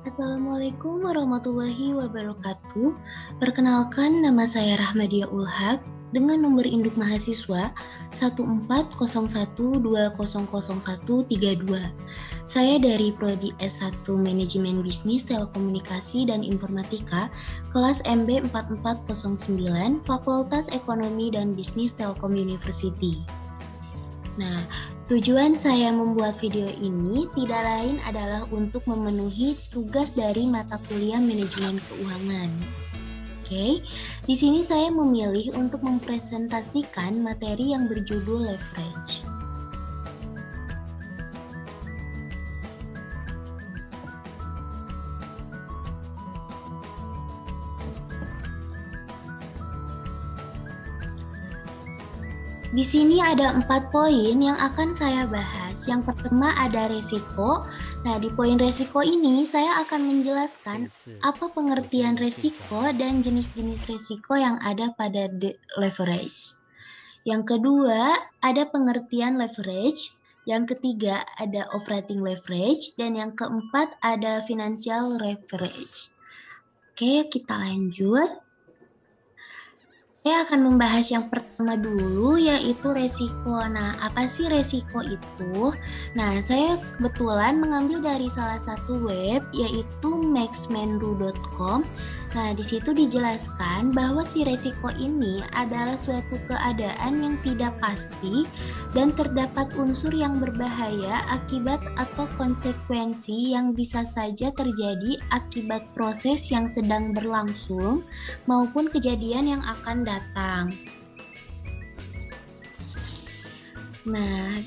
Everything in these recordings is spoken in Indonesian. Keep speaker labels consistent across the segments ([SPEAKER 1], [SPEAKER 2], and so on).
[SPEAKER 1] Assalamualaikum warahmatullahi wabarakatuh. Perkenalkan, nama saya Rahmadia Ulhaq dengan nomor induk mahasiswa 1401200132. Saya dari Prodi S1 Manajemen Bisnis Telekomunikasi dan Informatika, kelas MB 4409, Fakultas Ekonomi dan Bisnis Telkom University. Nah, tujuan saya membuat video ini tidak lain adalah untuk memenuhi tugas dari mata kuliah manajemen keuangan. Oke, di sini saya memilih untuk mempresentasikan materi yang berjudul leverage. Di sini ada 4 poin yang akan saya bahas. Yang pertama ada resiko. Nah, di poin resiko ini saya akan menjelaskan apa pengertian resiko dan jenis-jenis resiko yang ada pada leverage. Yang kedua, ada pengertian leverage. Yang ketiga, ada operating leverage. Dan yang keempat, ada financial leverage. Oke, kita lanjut. Saya akan membahas yang pertama dulu, yaitu resiko. Nah, apa sih resiko itu? Nah, saya kebetulan mengambil dari salah satu web, yaitu maxmenru.com. Nah, di situ dijelaskan bahwa si resiko ini adalah suatu keadaan yang tidak pasti dan terdapat unsur yang berbahaya akibat atau konsekuensi yang bisa saja terjadi akibat proses yang sedang berlangsung maupun kejadian yang akan datang. Nah,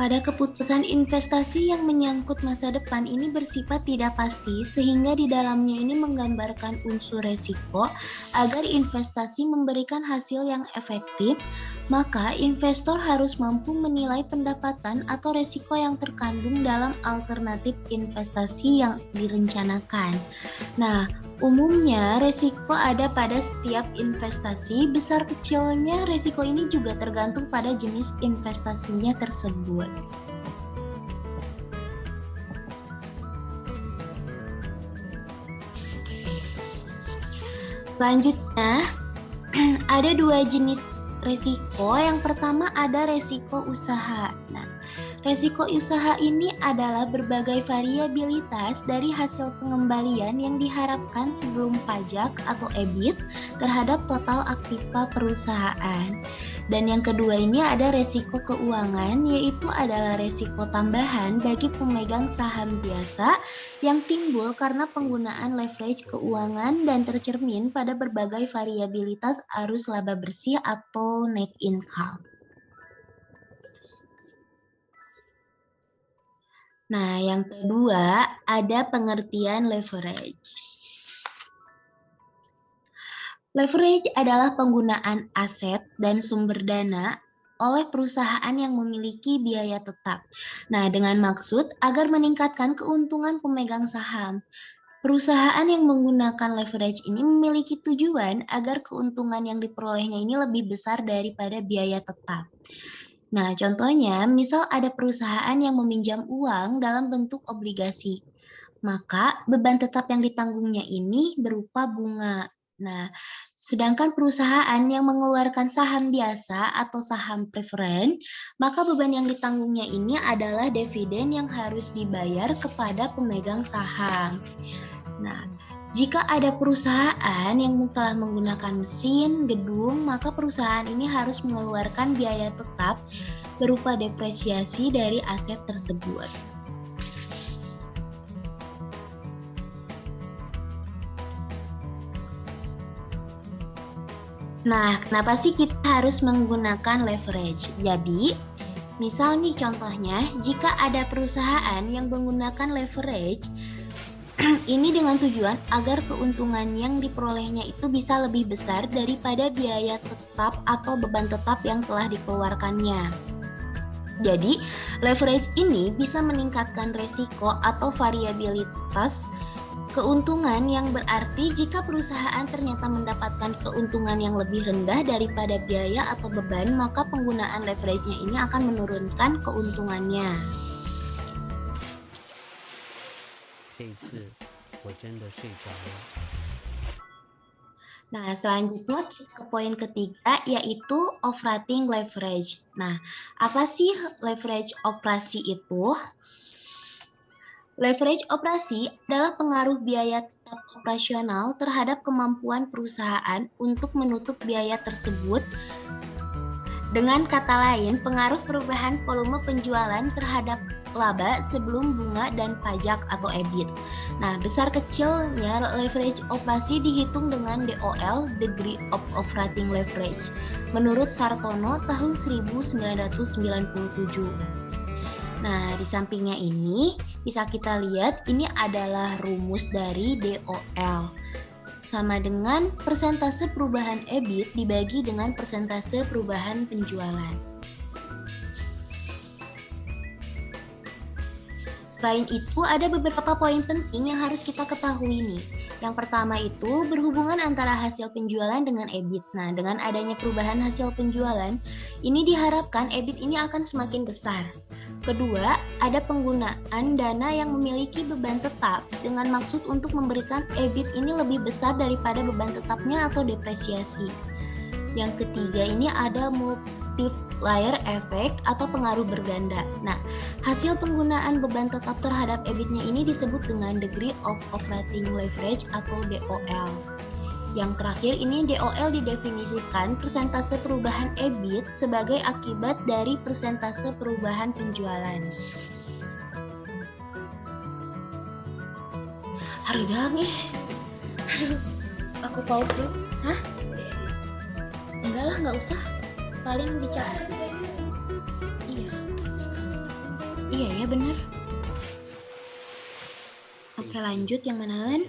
[SPEAKER 1] pada keputusan investasi yang menyangkut masa depan ini bersifat tidak pasti, sehingga di dalamnya ini menggambarkan unsur resiko agar investasi memberikan hasil yang efektif. Maka investor harus mampu menilai pendapatan atau resiko yang terkandung dalam alternatif investasi yang direncanakan. Nah, umumnya resiko ada pada setiap investasi, besar kecilnya resiko ini juga tergantung pada jenis investasinya tersebut. Selanjutnya, ada 2 jenis resiko. Yang pertama ada resiko usaha. Nah, resiko usaha ini adalah berbagai variabilitas dari hasil pengembalian yang diharapkan sebelum pajak atau EBIT terhadap total aktiva perusahaan. Dan yang kedua ini ada resiko keuangan, yaitu adalah resiko tambahan bagi pemegang saham biasa yang timbul karena penggunaan leverage keuangan dan tercermin pada berbagai variabilitas arus laba bersih atau net income. Nah, yang kedua ada pengertian leverage. Leverage adalah penggunaan aset dan sumber dana oleh perusahaan yang memiliki biaya tetap. Nah, dengan maksud agar meningkatkan keuntungan pemegang saham. Perusahaan yang menggunakan leverage ini memiliki tujuan agar keuntungan yang diperolehnya ini lebih besar daripada biaya tetap. Nah, contohnya, misal ada perusahaan yang meminjam uang dalam bentuk obligasi, maka beban tetap yang ditanggungnya ini berupa bunga. Nah, sedangkan perusahaan yang mengeluarkan saham biasa atau saham preferen, maka beban yang ditanggungnya ini adalah dividen yang harus dibayar kepada pemegang saham. Nah, jika ada perusahaan yang telah menggunakan mesin, gedung, maka perusahaan ini harus mengeluarkan biaya tetap berupa depresiasi dari aset tersebut. Nah, kenapa sih kita harus menggunakan leverage? Jadi, misal nih contohnya, jika ada perusahaan yang menggunakan leverage, ini dengan tujuan agar keuntungan yang diperolehnya itu bisa lebih besar daripada biaya tetap atau beban tetap yang telah dikeluarkannya. Jadi, leverage ini bisa meningkatkan resiko atau variabilitas keuntungan, yang berarti jika perusahaan ternyata mendapatkan keuntungan yang lebih rendah daripada biaya atau beban, maka penggunaan leverage-nya ini akan menurunkan keuntungannya. Nah, selanjutnya ke poin ketiga yaitu operating leverage. Nah, apa sih leverage operasi itu? Leverage operasi adalah pengaruh biaya tetap operasional terhadap kemampuan perusahaan untuk menutup biaya tersebut. Dengan kata lain, pengaruh perubahan volume penjualan terhadap laba sebelum bunga dan pajak atau EBIT. Nah, besar kecilnya leverage operasi dihitung dengan DOL, Degree of Operating Leverage, menurut Sartono tahun 1997. Nah, di sampingnya ini bisa kita lihat ini adalah rumus dari DOL. Sama dengan persentase perubahan EBIT dibagi dengan persentase perubahan penjualan. Selain itu, ada beberapa poin penting yang harus kita ketahui nih. Yang pertama itu berhubungan antara hasil penjualan dengan EBIT. Nah, dengan adanya perubahan hasil penjualan, ini diharapkan EBIT ini akan semakin besar. Kedua, ada penggunaan dana yang memiliki beban tetap dengan maksud untuk memberikan EBIT ini lebih besar daripada beban tetapnya atau depresiasi. Yang ketiga ini ada multiplier effect atau pengaruh berganda. Nah, hasil penggunaan beban tetap terhadap EBIT-nya ini disebut dengan Degree of Operating Leverage atau DOL. Yang terakhir ini DOL didefinisikan persentase perubahan EBIT sebagai akibat dari persentase perubahan penjualan. Haridang aku pause dulu. Hah? Enggak lah, nggak usah. Paling bicara. Iya ya bener. Oke, lanjut yang mana Len?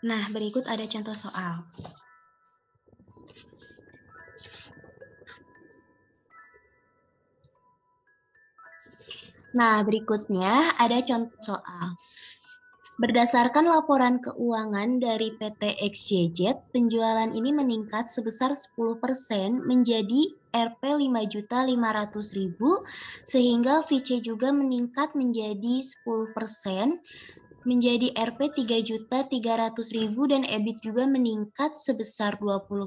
[SPEAKER 1] Nah, berikut ada contoh soal. Nah, berikutnya ada contoh soal. Berdasarkan laporan keuangan dari PT XYZ, penjualan ini meningkat sebesar 10% menjadi Rp 5.500.000, sehingga VC juga meningkat menjadi 10%, menjadi Rp 3.300.000 dan EBIT juga meningkat sebesar 20%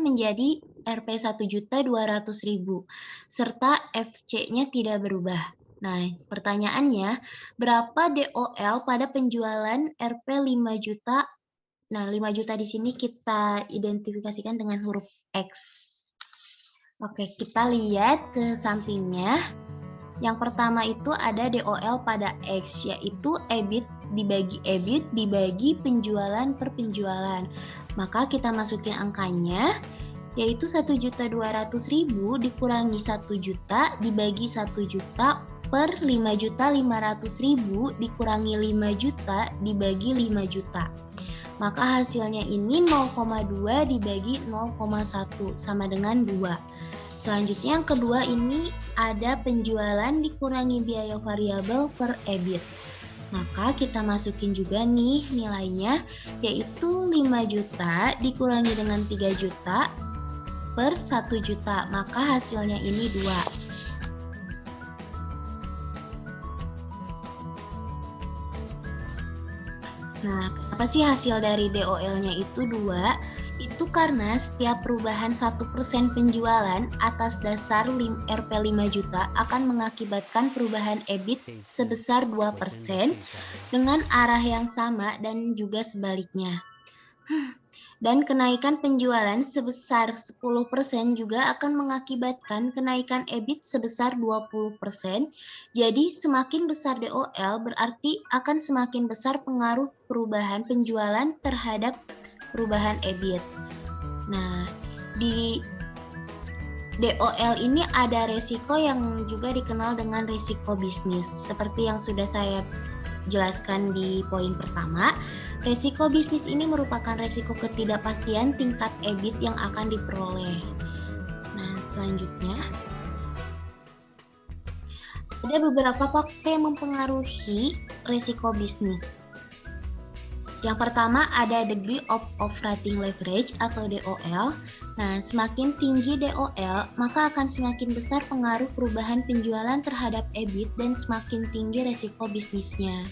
[SPEAKER 1] menjadi Rp 1.200.000, serta FC-nya tidak berubah. Nah, pertanyaannya, berapa DOL pada penjualan Rp 5 juta? Nah, 5 juta di sini kita identifikasikan dengan huruf X. Oke, kita lihat ke sampingnya. Yang pertama itu ada DOL pada X, yaitu EBIT dibagi penjualan per penjualan. Maka kita masukin angkanya, yaitu 1.200.000 dikurangi 1 juta dibagi 1 juta per 5.500.000 dikurangi 5 juta dibagi 5 juta. Maka hasilnya ini 0,2 dibagi 0,1 sama dengan 2. Selanjutnya yang kedua ini ada penjualan dikurangi biaya variabel per EBIT. Maka kita masukin juga nih nilainya, yaitu 5 juta dikurangi dengan 3 juta per 1 juta. Maka hasilnya ini 2. Nah, kenapa sih hasil dari DOL-nya itu 2? Itu karena setiap perubahan 1% penjualan atas dasar Rp 5 juta akan mengakibatkan perubahan EBIT sebesar 2% dengan arah yang sama dan juga sebaliknya. Dan kenaikan penjualan sebesar 10% juga akan mengakibatkan kenaikan EBIT sebesar 20%. Jadi semakin besar DOL berarti akan semakin besar pengaruh perubahan penjualan terhadap perubahan EBIT. Nah, di DOL ini ada resiko yang juga dikenal dengan resiko bisnis. Seperti yang sudah saya jelaskan di poin pertama, resiko bisnis ini merupakan resiko ketidakpastian tingkat EBIT yang akan diperoleh. Nah, selanjutnya ada beberapa faktor yang mempengaruhi resiko bisnis. Yang pertama ada degree of operating leverage atau DOL. Nah, semakin tinggi DOL, maka akan semakin besar pengaruh perubahan penjualan terhadap EBIT dan semakin tinggi resiko bisnisnya.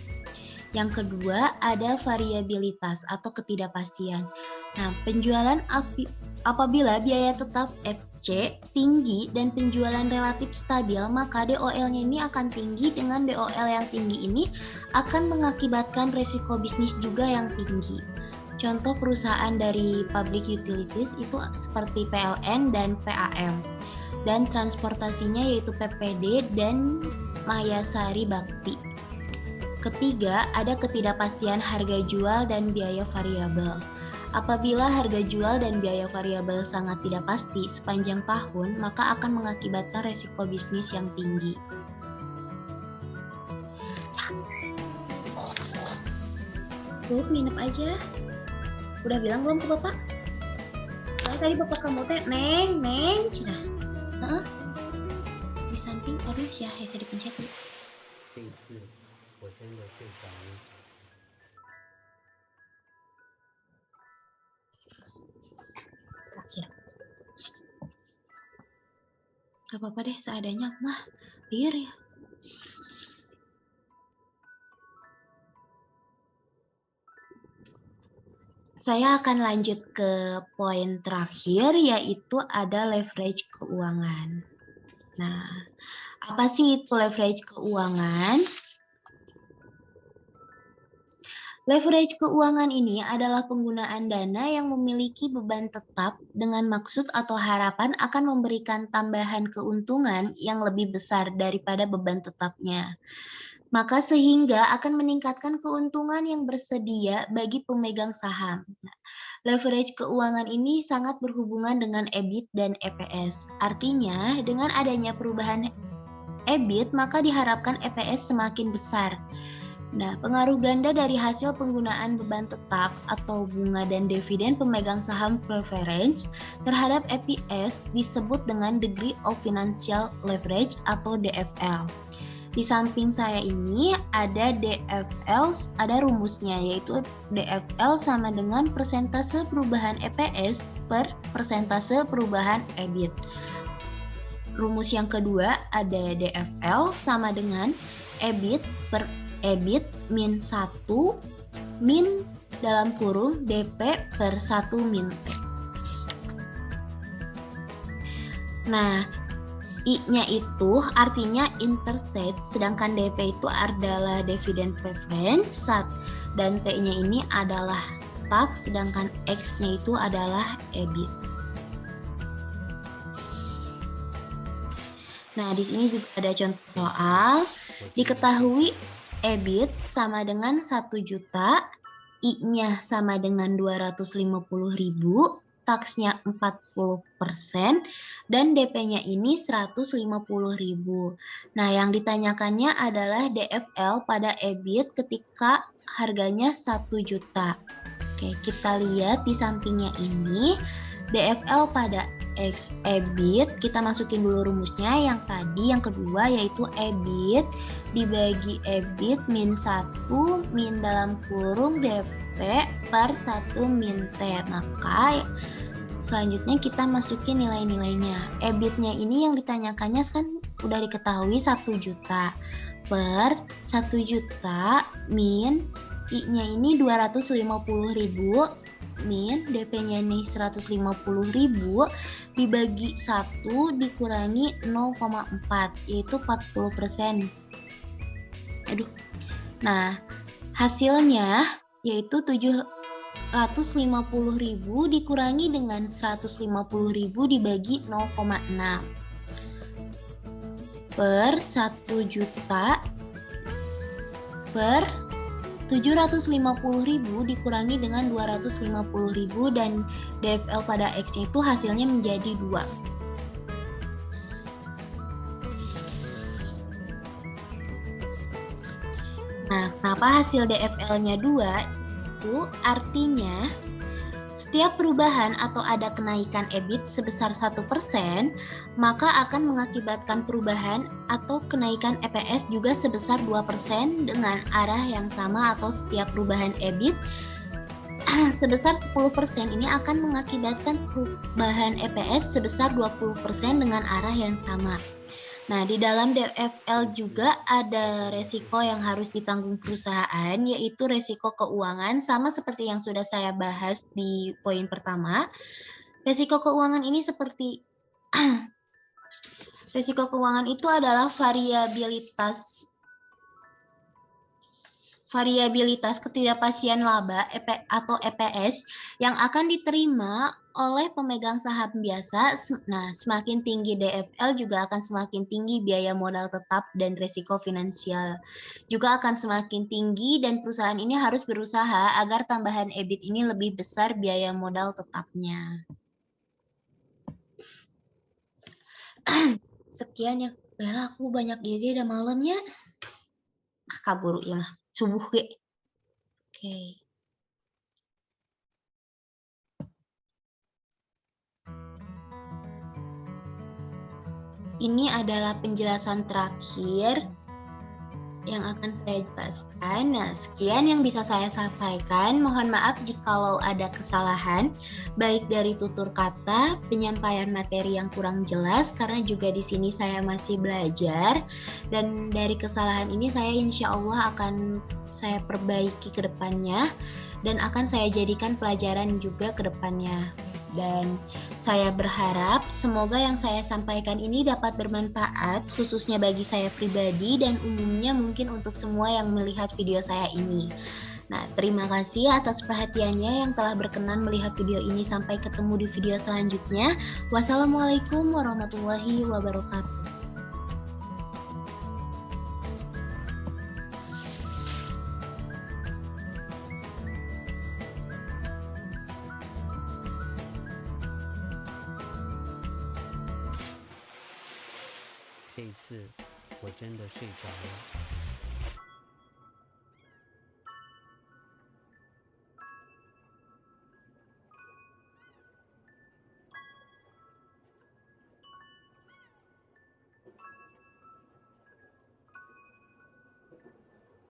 [SPEAKER 1] Yang kedua, ada variabilitas atau ketidakpastian. Nah, penjualan apabila biaya tetap FC tinggi dan penjualan relatif stabil, maka DOL-nya ini akan tinggi. Dengan DOL yang tinggi ini akan mengakibatkan resiko bisnis juga yang tinggi. Contoh perusahaan dari public utilities itu seperti PLN dan PAM. Dan transportasinya yaitu PPD dan Mayasari Bakti. Ketiga, ada ketidakpastian harga jual dan biaya variabel. Apabila harga jual dan biaya variabel sangat tidak pasti sepanjang tahun, maka akan mengakibatkan resiko bisnis yang tinggi. Bu, nginep aja. Udah bilang belum ke Bapak? Tadi Bapak kamu teh, Neng, cina. Di samping, aduh sih, saya dipencet nih.
[SPEAKER 2] 我真的睡着了。
[SPEAKER 1] Terakhir. Gak apa-apa deh, seadanya mah liar ya. Saya akan lanjut ke poin terakhir, yaitu ada leverage keuangan. Nah, apa sih itu leverage keuangan? Leverage keuangan ini adalah penggunaan dana yang memiliki beban tetap dengan maksud atau harapan akan memberikan tambahan keuntungan yang lebih besar daripada beban tetapnya. Maka sehingga akan meningkatkan keuntungan yang bersedia bagi pemegang saham. Leverage keuangan ini sangat berhubungan dengan EBIT dan EPS. Artinya, dengan adanya perubahan EBIT, maka diharapkan EPS semakin besar. Nah, pengaruh ganda dari hasil penggunaan beban tetap atau bunga dan dividen pemegang saham preference terhadap EPS disebut dengan degree of financial leverage atau DFL. Di samping saya ini ada DFL, ada rumusnya, yaitu DFL sama dengan persentase perubahan EPS per persentase perubahan EBIT. Rumus yang kedua ada DFL sama dengan EBIT per EBIT min 1 min dalam kurung DP per 1 min T. Nah, I-nya itu artinya interset, sedangkan DP itu adalah dividend preference, dan T-nya ini adalah tax, sedangkan X-nya itu adalah EBIT. Nah, di sini juga ada contoh soal. Diketahui EBIT sama dengan 1 juta, I-nya sama dengan 250.000, taksnya 40%, dan DP-nya ini 150.000. Nah, yang ditanyakannya adalah DFL pada EBIT ketika harganya 1 juta. Oke, kita lihat di sampingnya ini, DFL pada X EBIT, kita masukin dulu rumusnya yang tadi, yang kedua yaitu EBIT dibagi EBIT min 1 min dalam kurung DP per 1 min T. Maka selanjutnya kita masukin nilai-nilainya. EBIT-nya ini yang ditanyakannya kan udah diketahui 1 juta per 1 juta min I-nya ini 250.000 min DP-nya ini 150.000 dibagi 1 dikurangi 0,4 yaitu 40%. Nah, hasilnya yaitu 750.000 dikurangi dengan 150.000 dibagi 0,6 per 1 juta per 750.000 dikurangi dengan 250.000 dan DFL pada X-nya itu hasilnya menjadi 2. Nah, kenapa hasil DFL-nya 2? Itu artinya setiap perubahan atau ada kenaikan EBIT sebesar 1%, maka akan mengakibatkan perubahan atau kenaikan EPS juga sebesar 2% dengan arah yang sama, atau setiap perubahan EBIT sebesar 10% ini akan mengakibatkan perubahan EPS sebesar 20% dengan arah yang sama. Nah, di dalam DFL juga ada resiko yang harus ditanggung perusahaan, yaitu resiko keuangan, sama seperti yang sudah saya bahas di poin pertama. Resiko keuangan ini seperti resiko keuangan itu adalah variabilitas ketidakpastian laba atau EPS yang akan diterima oleh pemegang saham biasa. Nah, semakin tinggi DFL juga akan semakin tinggi biaya modal tetap dan resiko finansial juga akan semakin tinggi, dan perusahaan ini harus berusaha agar tambahan EBIT ini lebih besar biaya modal tetapnya. Sekian ya, Bella, aku banyak ide udah malamnya. Kabur ya, subuh ge. Oke. Ini adalah penjelasan terakhir yang akan saya jelaskan. Nah, sekian yang bisa saya sampaikan. Mohon maaf jikalau ada kesalahan, baik dari tutur kata, penyampaian materi yang kurang jelas, karena juga di sini saya masih belajar. Dan dari kesalahan ini saya insya Allah akan saya perbaiki ke depannya, dan akan saya jadikan pelajaran juga ke depannya. Dan saya berharap semoga yang saya sampaikan ini dapat bermanfaat, khususnya bagi saya pribadi dan umumnya mungkin untuk semua yang melihat video saya ini. Nah, terima kasih atas perhatiannya yang telah berkenan melihat video ini. Sampai ketemu di video selanjutnya. Wassalamualaikum warahmatullahi wabarakatuh.
[SPEAKER 2] 这一次我真的睡着了。